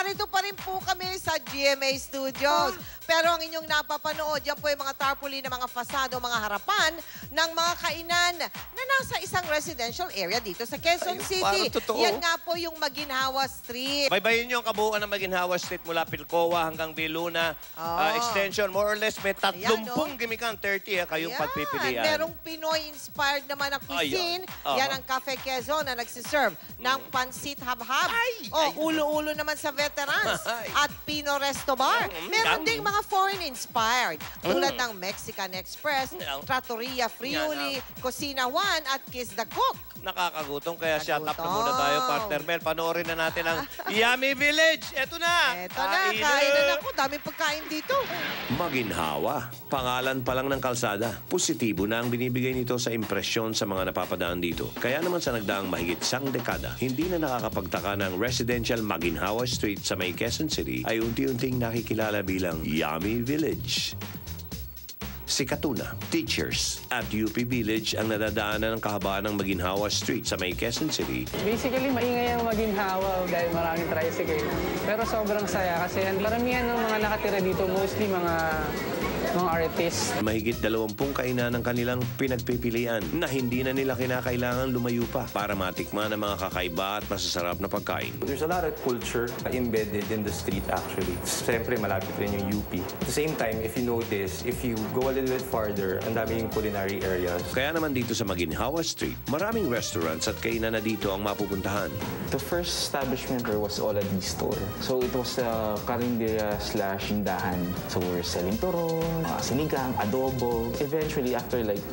narito pa rin po kami sa GMA Studios. Pero ang inyong napapanood, yan po yung mga tarpaulin na mga fasado, mga harapan ng mga kainan na nasa isang residential area dito sa Quezon Ay, City. parang totoo. Yan nga po yung Maginhawa Street. Baybayin niyo ang kabuuan ng Maginhawa Street mula Pilcoa hanggang Viluna. Extension, more or less, may 30 gimikan, 30 kayong pagpipilian. Merong Pinoy-inspired naman na cuisine. Yan ang Cafe Quezon na nagsiserve ng pansit habhab. Ulo-ulo naman sa veterans. At Pino Resto Bar. Meron ding mga foreign-inspired. Tulad ng Mexican Express, Trattoria Friuli, Cocina Juan at Kiss the Cook. Nakakagutom, kaya shut up na muna tayo, partner Mel. Panoorin na natin ang Yummy Village. Eto na! Eto na, kainan ako. Daming pagkain dito. Maginhawa. Pangalan pa lang ng kalsada. Positibo na ang binibigay nito sa impresyon sa mga napapadaan dito. Kaya naman sa nagdaang mahigit isang dekada, hindi na nakakapagtaka ng residential Maginhawa Street sa may Quezon City ay unti-unting nakikilala bilang Yummy Village. Si Katuna, teachers at UP Village ang nadadaanan ng kahabaan ng Maginhawa Street sa may Quezon City. Basically, maingay ang Maginhawa dahil maraming tricycle. Pero sobrang saya kasi karamihan ng mga nakatira dito, mostly mga artists. Mahigit 20 kainan ng kanilang pinagpipilian na hindi na nila kinakailangan lumayo pa para matikman ang mga kakaiba at masasarap na pagkain. There's a lot of culture embedded in the street actually. Siyempre, malapit rin yung UP. At the same time, if you notice, if you go a little bit farther, ang dami yung culinary areas. Kaya naman dito sa Maginhawa Street, maraming restaurants at kainan na dito ang mapupuntahan. The first establishment there was Oladi store. So it was a karinderya/tindahan. So we're selling turon, sinigang, adobo. Eventually, after like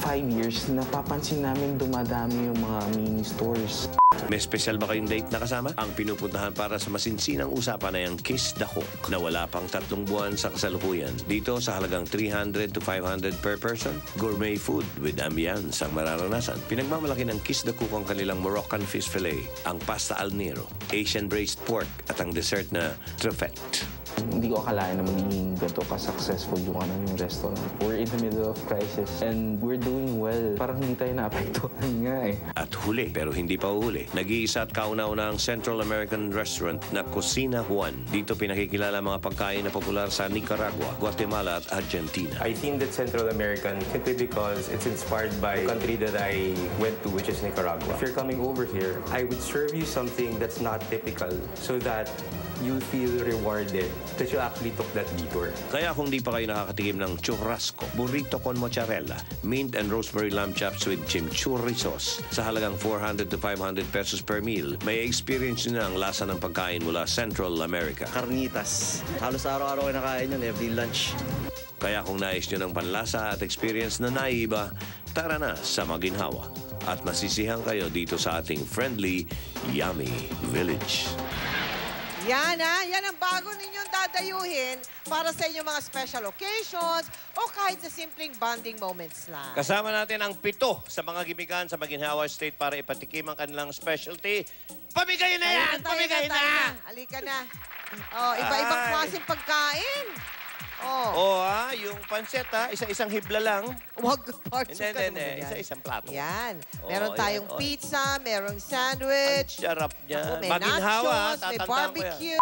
5 years, napapansin namin dumadami yung mga mini stores. May special ba kayong date na kasama? Ang pinupuntahan para sa masinsinang usapan ay ang Kiss the Cook na wala pang 3 buwan sa kasalukuyan. Dito sa halagang 300 to 500 per person, gourmet food with ambiance ang mararanasan. Pinagmamalaki ng Kiss the Cook ang kanilang Moroccan fish fillet, ang pasta al nero, Asian braised pork at ang dessert na truffette. Hindi ko akalain na magiging ganito ka-successful yung restaurant. We're in the middle of crisis and we're doing well. Parang hindi tayo naapektuhan nga eh. At huli, pero hindi pa uhuli, nag-iisa at kauna-una ang Central American restaurant na Cocina Juan. Dito pinakikilala mga pagkain na popular sa Nicaragua, Guatemala at Argentina. I think that Central American simply because it's inspired by the country that I went to, which is Nicaragua. If you're coming over here, I would serve you something that's not typical so that you'll feel rewarded that you actually took that detour. Kaya kung di pa kayo nakakatikim ng churrasco, burrito con mozzarella, mint and rosemary lamb chops with chimichurri sauce sa halagang 400 to 500 pesos per meal, may experience nyo na ang lasa ng pagkain mula Central America. Carnitas. Halos araw-araw ay nakain yun, every lunch. Kaya kung nais nyo ng panlasa at experience na naiiba, tara na sa Maginhawa. At masisihan kayo dito sa ating friendly, yummy village. Yan yan ang bago ninyong dadayuhin para sa inyong mga special occasions o kahit sa simpleng bonding moments lang. Kasama natin ang 7 sa mga gimikan sa Maginhawa Street para ipatikim ang kanilang specialty. Pamigay na yan! Pamigay na! Halika na. Oh, iba-ibang klaseng pagkain. Yung pancet isa-isang hibla lang. Huwag parts ka naman yan. Isa-isang plato. Yan. Meron tayong pizza, merong sandwich. Sarap niya. May Maginhawa, nachos, may tatandaan ko yan. barbecue.